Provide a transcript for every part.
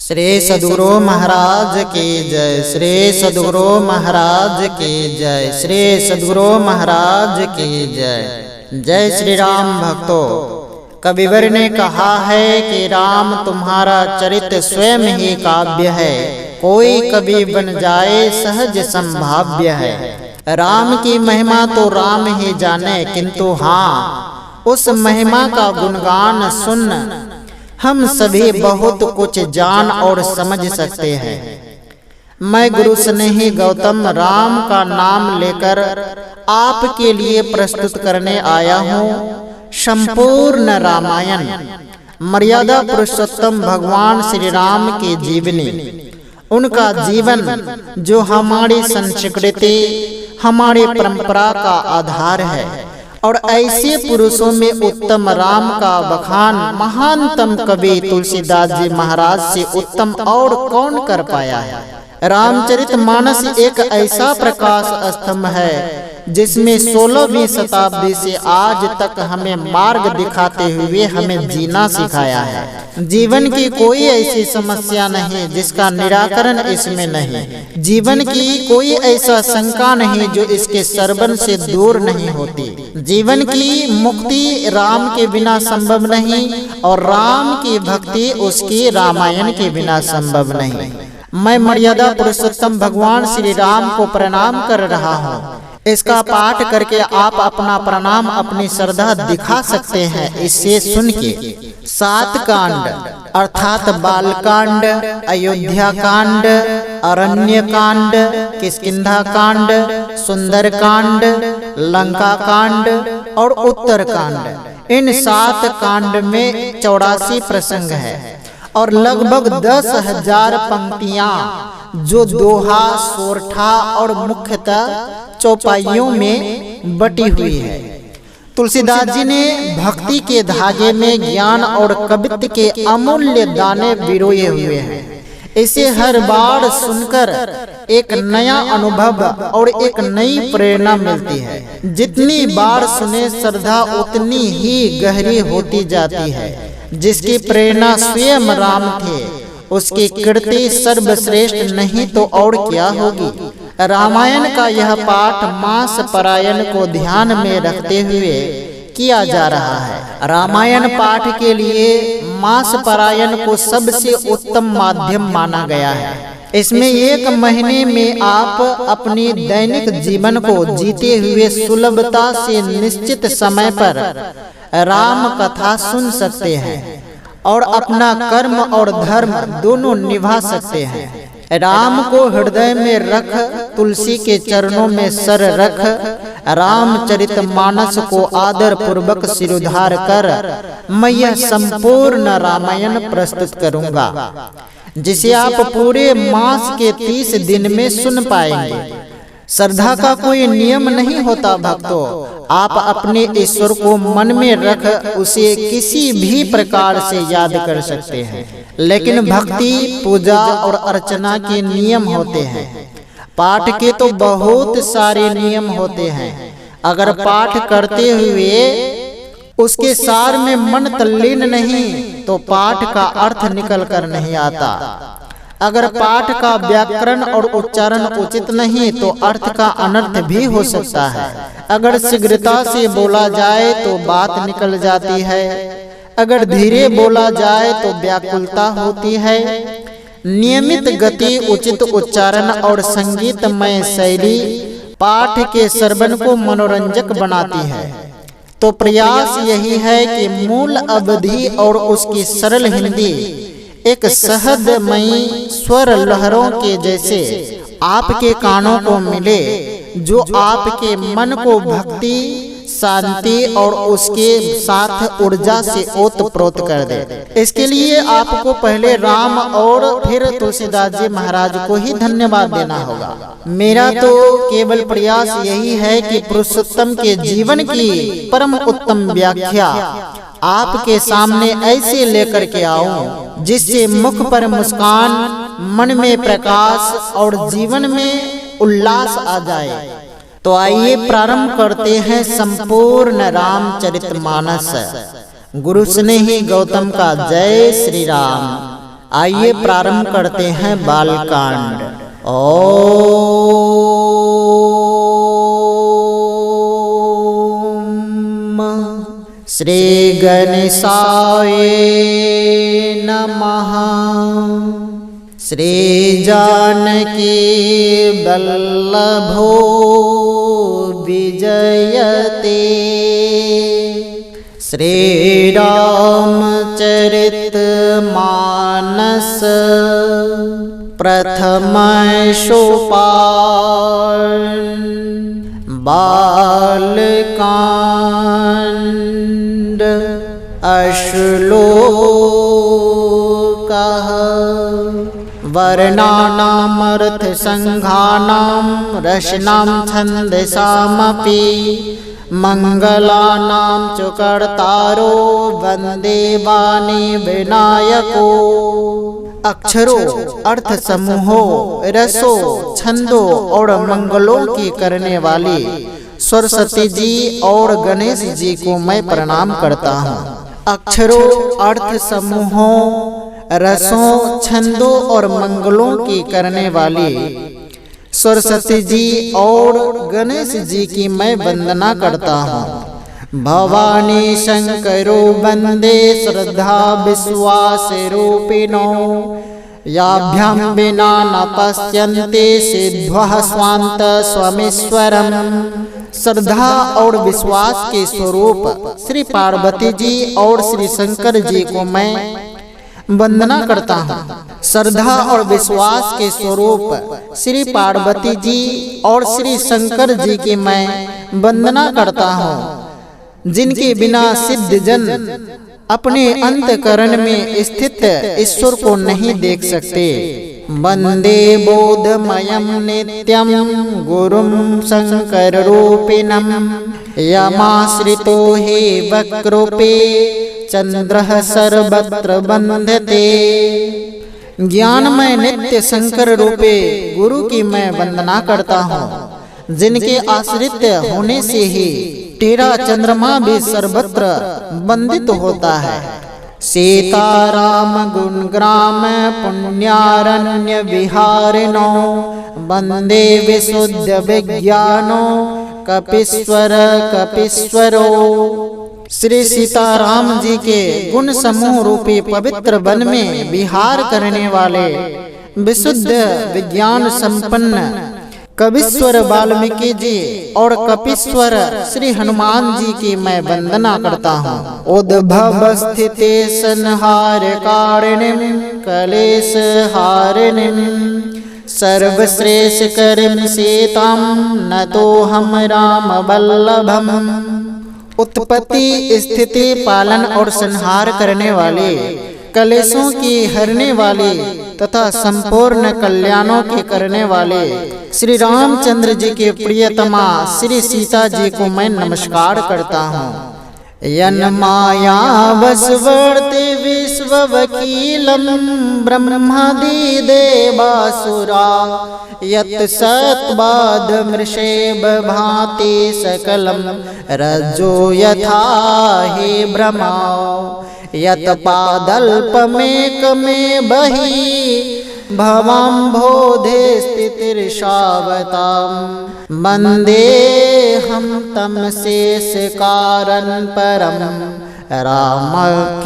श्री सद्गुरु महाराज की जय। श्री सद्गुरु महाराज की जय। श्री सद्गुरु महाराज की जय। जय श्री राम भक्तों। कविवर ने कहा है कि राम तुम्हारा चरित्र स्वयं ही काव्य है, कोई कवि बन जाए सहज संभाव्य है। राम की महिमा तो राम ही जाने, किंतु हाँ उस महिमा का गुणगान सुन हम सभी बहुत कुछ जान और समझ सकते हैं। मैं गुरु स्नेही गौतम राम का नाम लेकर आपके लिए प्रस्तुत करने आया हूँ संपूर्ण रामायण। मर्यादा पुरुषोत्तम भगवान श्री राम की जीवनी, उनका जीवन जो हमारी संस्कृति हमारी परंपरा का आधार है। और ऐसे पुरुषों में उत्तम राम का बखान महानतम कवि तुलसीदास जी महाराज से उत्तम और कौन कर पाया है। रामचरितमानस एक ऐसा प्रकाश स्तंभ है जिसमें 16वीं शताब्दी से आज तक हमें मार्ग दिखाते हुए हमें जीना सिखाया है। जीवन की कोई ऐसी समस्या नहीं जिसका निराकरण इसमें नहीं। जीवन की कोई ऐसा शंका नहीं जो इसके सरबन से दूर नहीं होती। जीवन की मुक्ति राम के बिना संभव नहीं और राम की भक्ति उसकी रामायण के बिना संभव नहीं। मैं मर्यादा पुरुषोत्तम भगवान श्री राम को प्रणाम कर रहा हूँ। इसका पाठ करके आप अपना प्रणाम अपनी श्रद्धा दिखा सकते हैं। इससे सुन के 7 कांड अर्थात बालकांड, अयोध्या कांड, अरण्य कांड, किष्किंधा कांड, सुंदर कांड, लंका कांड और उत्तर कांड, इन 7 कांड में 84 प्रसंग है और लगभग 10,000 पंक्तियां जो दोहा, सोरठा और मुख्यतः चौपाइयों में बटी हुई है। तुलसीदास जी ने भक्ति के धागे में ज्ञान और कवित्व के अमूल्य दाने पिरोए हुए हैं। इसे हर बार सुनकर एक नया अनुभव और एक नई प्रेरणा मिलती है। जितनी बार सुने श्रद्धा उतनी ही गहरी होती जाती है। जिसकी प्रेरणा स्वयं राम थे उसकी कीर्ति सर्वश्रेष्ठ नहीं तो और क्या होगी। रामायण का यह पाठ मास परायण को ध्यान में रखते हुए किया जा रहा है। रामायण पाठ के लिए मास परायण को सबसे उत्तम माध्यम माना गया है। इसमें 1 महीने में आप अपनी दैनिक जीवन को जीते हुए सुलभता से निश्चित समय पर राम कथा सुन सकते हैं और अपना कर्म और धर्म दोनों निभा सकते हैं। राम को हृदय में रख, तुलसी के चरणों में सर रख, रामचरितमानस को आदर पूर्वक सिरोधार कर मैं यह संपूर्ण रामायण प्रस्तुत करूंगा, जिसे आप पूरे मास के 30 दिन में सुन पाएंगे। श्रद्धा का कोई नियम नहीं होता भक्तों। आप अपने ईश्वर को मन में रख उसे किसी भी प्रकार से याद कर सकते हैं। लेकिन भक्ति, पूजा और अर्चना के नियम होते हैं। पाठ के तो बहुत सारे नियम होते हैं। अगर पाठ करते हुए उसके सार में मन तल्लीन नहीं तो पाठ का अर्थ निकल कर नहीं आता। अगर पाठ का व्याकरण और उच्चारण उचित नहीं तो अर्थ का अनर्थ भी हो सकता है। अगर शीघ्रता से बोला जाए तो बात निकल जाती है, अगर धीरे बोला जाए तो व्याकुलता होती है। नियमित गति, उचित उच्चारण और संगीतमय शैली पाठ के श्रवण को मनोरंजक बनाती है। तो प्रयास यही है कि मूल अवधि और उसकी सरल हिंदी एक सहजमयी स्वर लहरों के जैसे आपके कानों को मिले, जो आपके मन को भक्ति, शांति और उसके साथ ऊर्जा से ओतप्रोत कर दे। इसके लिए आपको पहले राम और फिर तुलसीदास जी महाराज को ही धन्यवाद देना होगा। मेरा तो केवल प्रयास यही है कि पुरुषोत्तम के जीवन की परम उत्तम व्याख्या आपके सामने ऐसे लेकर के आऊं जिससे मुख पर मुस्कान, मन में प्रकाश और जीवन में उल्लास आ जाए। तो आइए प्रारंभ करते हैं संपूर्ण रामचरितमानस। गुरु स्नेही गौतम का जय श्री राम। आइए प्रारंभ करते हैं बालकांड। ओम श्री गणेशाय नमः। श्री जानकी वल्लभो विजयते। श्री रामचरित मानस प्रथम सोपान। बालकांड अश्लोकः। वर्णानामर्थ संघानां रचनां छन्दसामपि मंगलानां च कर्तारो वंदे वाणी विनायको। अक्षरों, अर्थ समूहों, रसों, छंदों और मंगलों की करने वाली सरस्वती जी और गणेश जी को मैं प्रणाम करता हूँ। अक्षरों, अर्थ समूहों, रसों, छंदों और मंगलों की करने वाली सरस्वती जी और गणेश जी की मैं वंदना करता हूँ। भवानी शंकरो वंदे श्रद्धा विश्वास रूपिणो। याभ्याम विना न पश्यन्ते सिद्धः स्वान्त स्वमीश्वरम्। श्रद्धा और विश्वास के स्वरूप श्री पार्वती जी और श्री शंकर जी को मैं वंदना करता हूँ। श्रद्धा और विश्वास के स्वरूप श्री पार्वती जी और श्री शंकर जी की मैं वंदना करता हूँ, जिनके बिना सिद्ध जन अपने अंतकरण में स्थित ईश्वर को नहीं देख सकते। वंदे बोधमयं नित्यं गुरुं शंकर रूपिणं। यमाश्रितो हि वक्रूपे चंद्रः सर्वत्र बंधते। ज्ञानमय नित्य शंकर रूपे गुरु की मैं वंदना करता हूँ, जिनके आश्रित होने से ही तेरा चंद्रमा भी सर्वत्र बंदित होता है। सीताराम गुणग्राम पुण्यारण्य विहारिणो। वंदे विशुद्ध विज्ञानो कपीश्वर कपीश्वरो। श्री सीताराम जी के गुण समूह रूपी पवित्र वन में विहार करने वाले विशुद्ध विज्ञान संपन्न कपीश्वर वाल्मीकि जी और कपीश्वर श्री हनुमान जी की मैं वंदना करता हूँ। उद्भव स्थिते संहार कारिणीं कलेश हारिणीं। सर्वश्रेष्ठ करीं सीतां नतोऽहं राम वल्लभम्। उत्पत्ति, स्थिति, पालन और संहार करने वाले, कलेशों की हरने वाली तथा संपूर्ण कल्याणों के करने वाले श्री रामचंद्र जी के प्रियतमा श्री सीता जी को मैं नमस्कार करता हूँ। यन माया वशवर्ते विश्व वकीलम ब्रह्मादि देवासुरा। यत् सत्पाद मृषेभ भाति सकलम रज्जो यथा हि भ्रमा। यत् पादल्पमेकमे बहि भवाम्भोधे स्थितिर्षावताम्। वन्देऽहं तं शेषकारणं परं रामख्यमीशं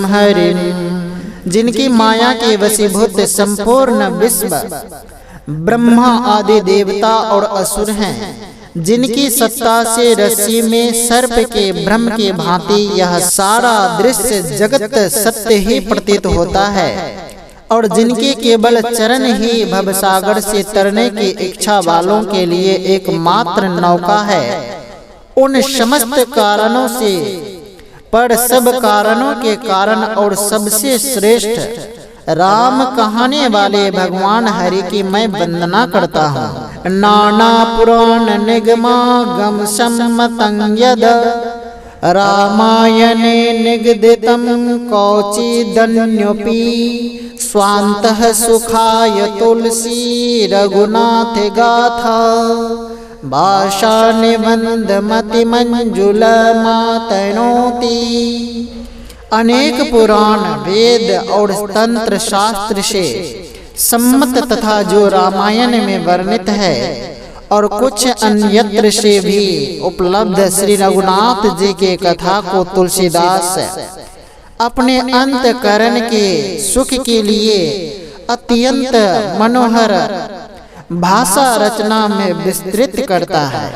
हरिम्। जिनकी माया के वशीभूत संपूर्ण विश्व ब्रह्मा आदि देवता और असुर हैं, जिनकी सत्ता से रस्सी में सर्प के भ्रम के भांति यह सारा दृश्य जगत सत्य ही प्रतीत होता है, और जिनके केवल चरण ही भवसागर से तरने की इच्छा वालों के लिए एकमात्र नौका है। उन समस्त कारणों से पर सब कारणों के कारण और सबसे श्रेष्ठ राम कहाने वाले भगवान हरि की मैं वंदना करता हूँ। नाना पुराण निगमागम सम्मतं यद रामायणे निगदितं कौचिदन्योऽपि। स्वान्तः सुखाय तुलसी रघुनाथ गाथा। भाषा निबंध मति मंजुल मातनोति। अनेक पुराण वेद और तंत्र शास्त्र से सम्मत तथा जो रामायण में वर्णित है और कुछ अन्यत्र से भी उपलब्ध श्री रघुनाथ जी के कथा को तुलसीदास अपने अंतकरण के सुख के लिए अत्यंत मनोहर भाषा रचना में विस्तृत करता है।